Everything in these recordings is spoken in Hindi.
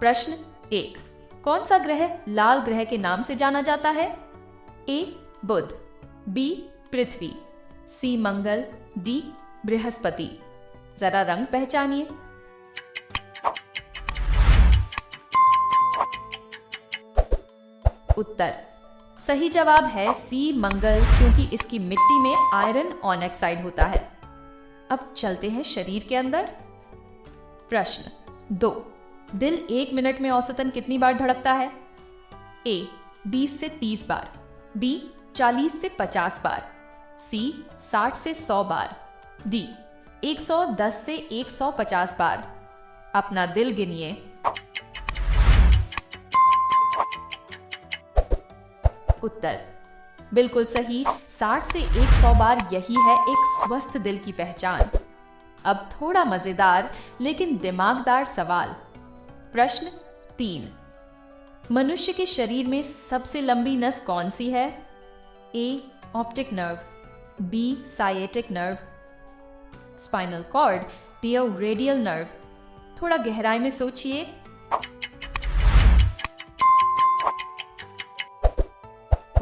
प्रश्न 1, कौन सा ग्रह लाल ग्रह के नाम से जाना जाता है? ए बुध, बी पृथ्वी, सी मंगल, डी बृहस्पति। जरा रंग पहचानिए। उत्तर सही जवाब है सी मंगल, क्योंकि इसकी मिट्टी में आयरन ऑक्साइड होता है। अब चलते हैं शरीर के अंदर। प्रश्न 2, दिल 1 मिनट में औसतन कितनी बार धड़कता है? ए 20 से 30 बार, बी 40 से 50 बार, सी 60 से 100 बार, डी 110 से 150 बार। अपना दिल गिनिए। उत्तर बिल्कुल सही, 60 से 100 बार यही है एक स्वस्थ दिल की पहचान। अब थोड़ा मजेदार लेकिन दिमागदार सवाल। प्रश्न 3, मनुष्य के शरीर में सबसे लंबी नस कौन सी है? A optic nerve, B sciatic nerve, spinal cord, D radial nerve. थोड़ा गहराई में सोचिए।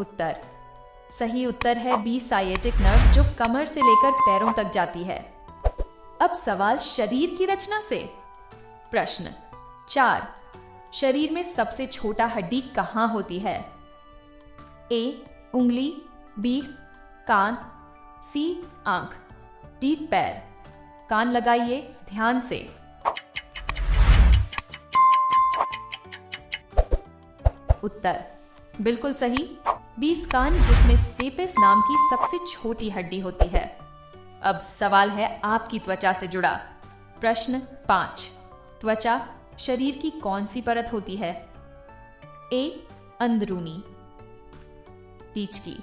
उत्तर सही उत्तर है बी साइएटिक नर्व, जो कमर से लेकर पैरों तक जाती है। अब सवाल शरीर की रचना से। प्रश्न 4, शरीर में सबसे छोटा हड्डी कहां होती है? ए उंगली, बी कान, सी आंख, डी पैर। कान लगाइए ध्यान से। उत्तर बिल्कुल सही, 20 कान, जिसमें स्टेपिस नाम की सबसे छोटी हड्डी होती है। अब सवाल है आपकी त्वचा से जुड़ा। प्रश्न 5, त्वचा शरीर की कौन सी परत होती है? ए अंदरूनी, बीच की,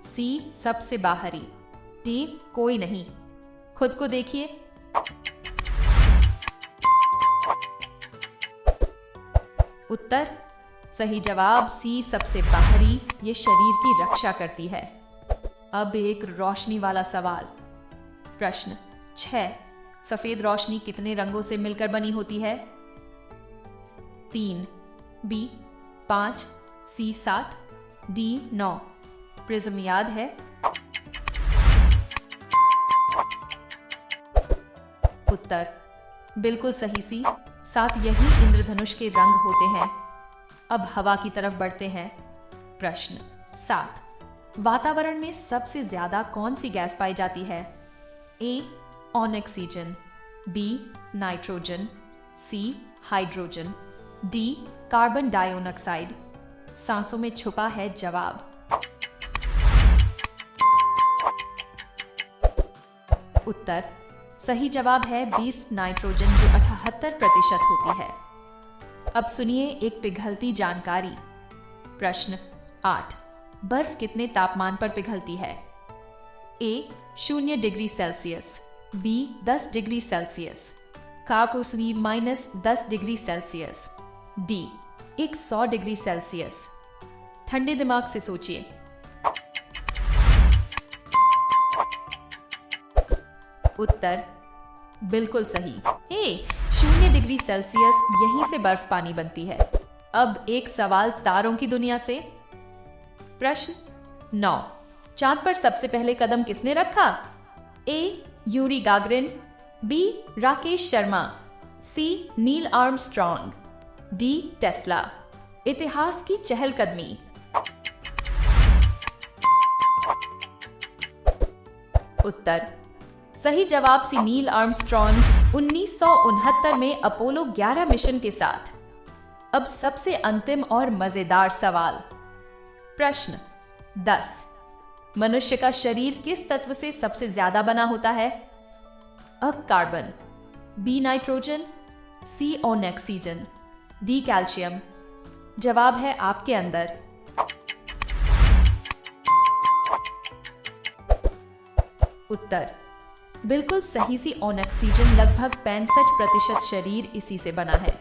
सी सबसे बाहरी, डी कोई नहीं। खुद को देखिए। उत्तर सही जवाब सी सबसे बाहरी, ये शरीर की रक्षा करती है। अब एक रोशनी वाला सवाल। प्रश्न 6, सफेद रोशनी कितने रंगों से मिलकर बनी होती है? 3, बी 5, सी 7, डी 9। प्रिज्म याद है? उत्तर बिल्कुल सही सी 7, यही इंद्रधनुष के रंग होते हैं। अब हवा की तरफ बढ़ते हैं। प्रश्न 7, वातावरण में सबसे ज्यादा कौन सी गैस पाई जाती है? A oxygen, B nitrogen, C hydrogen, D carbon dioxide. सांसों में छुपा है जवाब। उत्तर सही जवाब है 20 नाइट्रोजन, जो 78% होती है। अब सुनिए एक पिघलती जानकारी। प्रश्न 8, बर्फ कितने तापमान पर पिघलती है? A 0 degree Celsius, B 10 degree Celsius, काकोसनी -10 degree Celsius, D 100 degree Celsius. ठंडे दिमाग से सोचिए। उत्तर बिल्कुल सही, ए 0 डिग्री सेल्सियस, यहीं से बर्फ पानी बनती है। अब एक सवाल तारों की दुनिया से। प्रश्न 9, चांद पर सबसे पहले कदम किसने रखा? A Yuri Gagarin, B Rakesh Sharma, C Neil Armstrong, D Tesla. इतिहास की चहलकदमी। उत्तर सही जवाब सी नील आर्मस्ट्रॉन्ग 1969 में अपोलो 11 मिशन के साथ। अब सबसे अंतिम और मजेदार सवाल। प्रश्न 10, मनुष्य का शरीर किस तत्व से सबसे ज्यादा बना होता है? अब कार्बन, बी नाइट्रोजन, सी ऑक्सीजन, डी कैल्शियम। जवाब है आपके अंदर। उत्तर बिल्कुल सही सी ऑक्सीजन, लगभग 65% शरीर इसी से बना है।